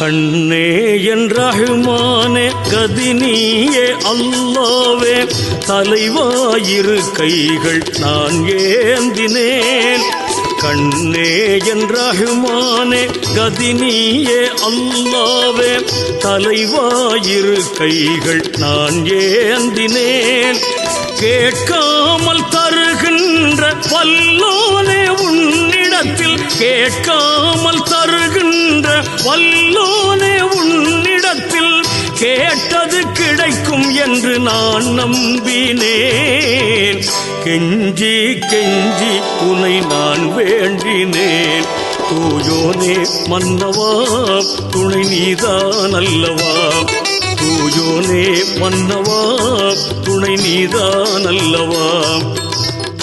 கண்ணே என் ரஹ்மானே கதினியே அல்லாவே தலைவாயிரு கைகள் நான் ஏந்தினேன். கண்ணே என் ரஹ்மானே கதினியே அல்லாவே தலைவாயிரு கைகள் நான் ஏந்தினேன். கேட்காமல் தருகின்ற வல்லோனே உன்னிடத்தில், கேட்காமல் தருகின்ற வல்லோனே உன்னிடத்தில் கேட்டது கிடைக்கும் என்று நான் நம்பினேன். கெஞ்சி கெஞ்சி உனை நான் வேண்டினேன். தூயோனே மன்னவா துணை நீதான் அல்லவா, தூயோனே மன்னவா துணை நீதான் அல்லவா.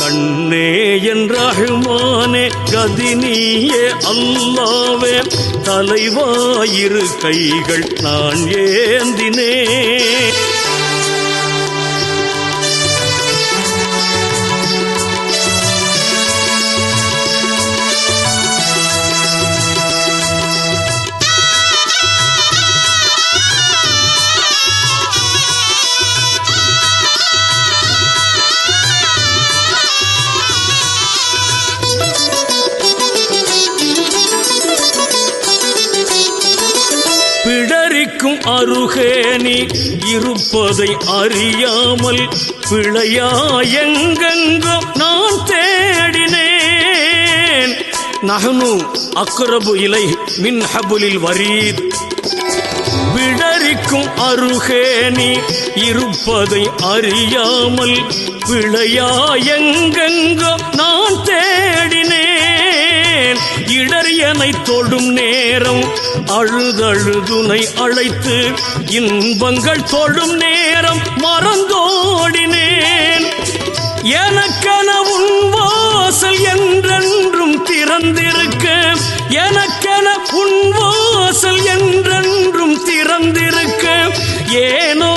கண்ணே என் ரஹ்மானே கதினியே அல்லாவே தலைவாயிரு கைகள் நான் ஏந்தினேன். பிடரிக்கும் அருகேணி இருப்பதை அறியாமல் பிழையாயெங்கெங்கோ நான் தேடினேன். நஹ்னு அக்ரபு இலை மின் ஹபுலில் வரீத். பிடரிக்கும் அருகேணி இருப்பதை அறியாமல் பிழையாயெங்கெங்கோ நான் தேடினேன். இடறியனை தொடும் நேரம் அழுதழுதுனை அழைத்து இன்பங்கள் தொடும் நேரம் மறந்தோடினேன். எனக்கென உன் வாசல் என்றென்றும் திறந்திருக்க, எனக்கென உன் வாசல் என்றென்றும் திறந்திருக்க ஏனோ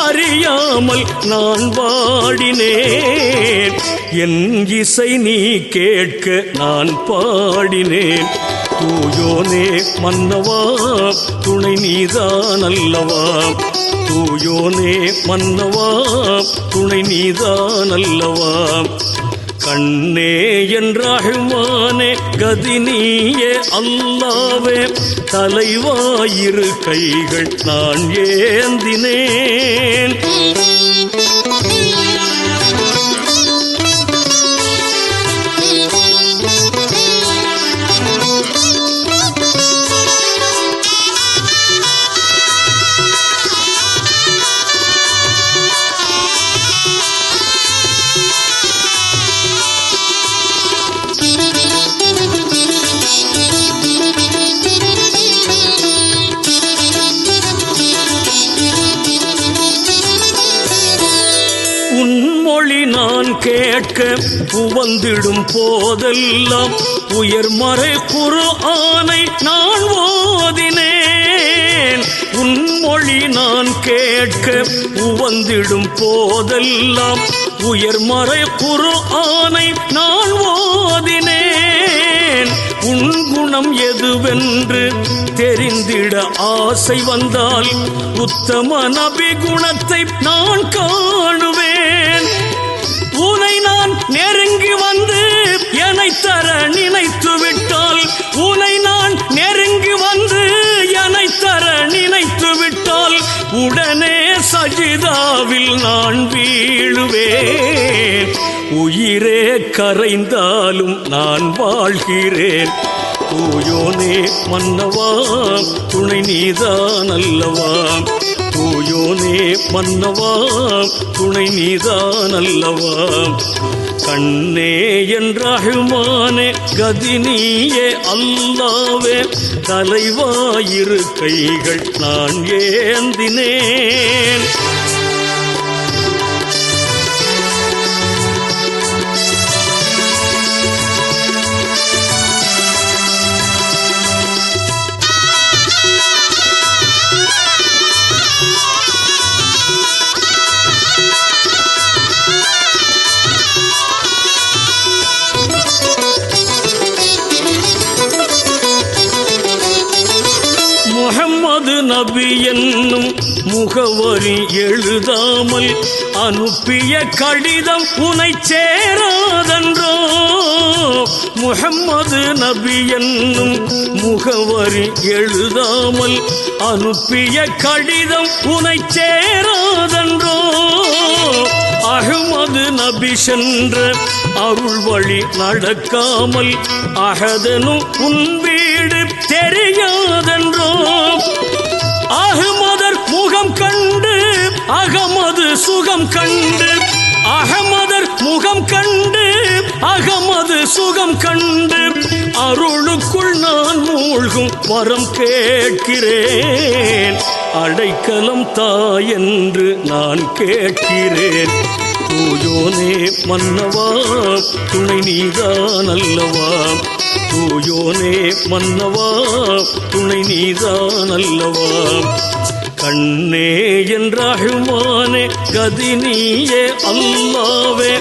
அறியாமல் நான் பாடினேன். என் இசை நீ கேட்க நான் பாடினேன். தூயோனே மன்னவா துணை நீதான் அல்லவா, தூயோனே மன்னவா துணை நீதான் அல்லவா. கண்ணே என் ரஹ்மானே கதினியே அல்லாவே தலைவாயிரு கைகள் நான் ஏந்தினேன். உன்மொழி நான் கேட்க உவந்திடும் போதெல்லாம் உயர்மறை குர்ஆனை நான் ஓதினேன். உன்மொழி நான் கேட்க உவந்திடும் போதெல்லாம் உயர்மறை குர்ஆனை நான் ஓதினேன். உன் குணம் எதுவென்று தெரிந்திட ஆசை வந்தால் உத்தம நபி குணத்தை நான் காணுவேன். உனை நான் நெருங்கி வந்து என்னை தர நினைத்து விட்டால், உனை நான் நெருங்கி வந்து என்னை தர நினைத்து விட்டால் உடனே சஜிதாவில் நான் வீழுவேன். உயிரே கரைந்தாலும் நான் வாழ்கிறேன். தூயோனே மன்னவா துணை நீதான் அல்லவா, தூயோனே மன்னவா துணை நீதான் அல்லவா. கண்ணே என் ரஹ்மானே கதினியே அல்லாவே தலைவாயிரு கைகள் நான் ஏந்தினேன். நபி என்னும் முகவரி எழுதாமல் அனுப்பிய கடிதம் உனை சேராதென்றோ. முஹம்மது நபி என்னும் முகவரி எழுதாமல் அனுப்பிய கடிதம் உனை சேராதென்றோ. அஹ்மது நபி சென்ற அருள் வழி நடக்காமல் அஹதனும் உன் வீடு தெரியாதென்றோ. அஹ்மதர் முகம் கண்டு அகமது சுகம் கண்டு, அகமதர் முகம் கண்டு அகமது சுகம் கண்டு, அருளுக்குள் நான் மூழ்கும் வரம் கேட்கிறேன். அடைக்கலம் தாயென்று நான் கேட்கிறேன். தூயோனே மன்னவா துணை நீதான் அல்லவா, தூயோனே மன்னவா துணை நீதான் அல்லவா. கண்ணே என்ற ரஹ்மானே கதி நீயே அல்லாவே,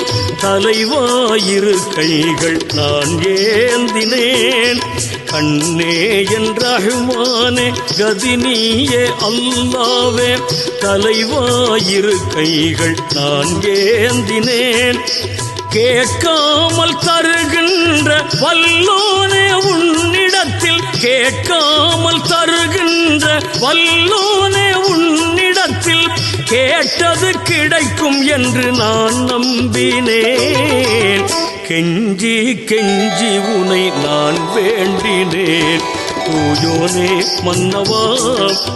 தலைவாயிரு கைகள் நான் ஏந்தினேன். கண்ணே என்ற ரஹ்மானே கதி நீயே அல்லாவே, தலைவாயிரு கைகள் நான் ஏந்தினேன். கேட்காமல் தருகின்ற வல்லோனே உன்னிடத்தில், கேட்காமல் தருகின்ற வல்லோனே உன்னிடத்தில், கேட்டது கிடைக்கும் என்று நான் நம்பினேன். கெஞ்சி கெஞ்சி உனை நான் வேண்டினேன். தூயோனே மன்னவா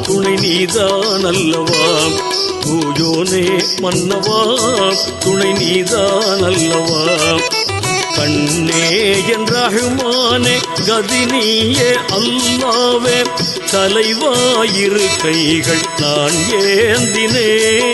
துணை நீதான் அல்லவா, தூயோனே மன்னவா துணை நீதான் அல்லவா. கண்ணே என் ரஹ்மானே கதி நீயே அல்லாவே, தலைவாயிரு கைகள் நான் ஏந்தினேன்.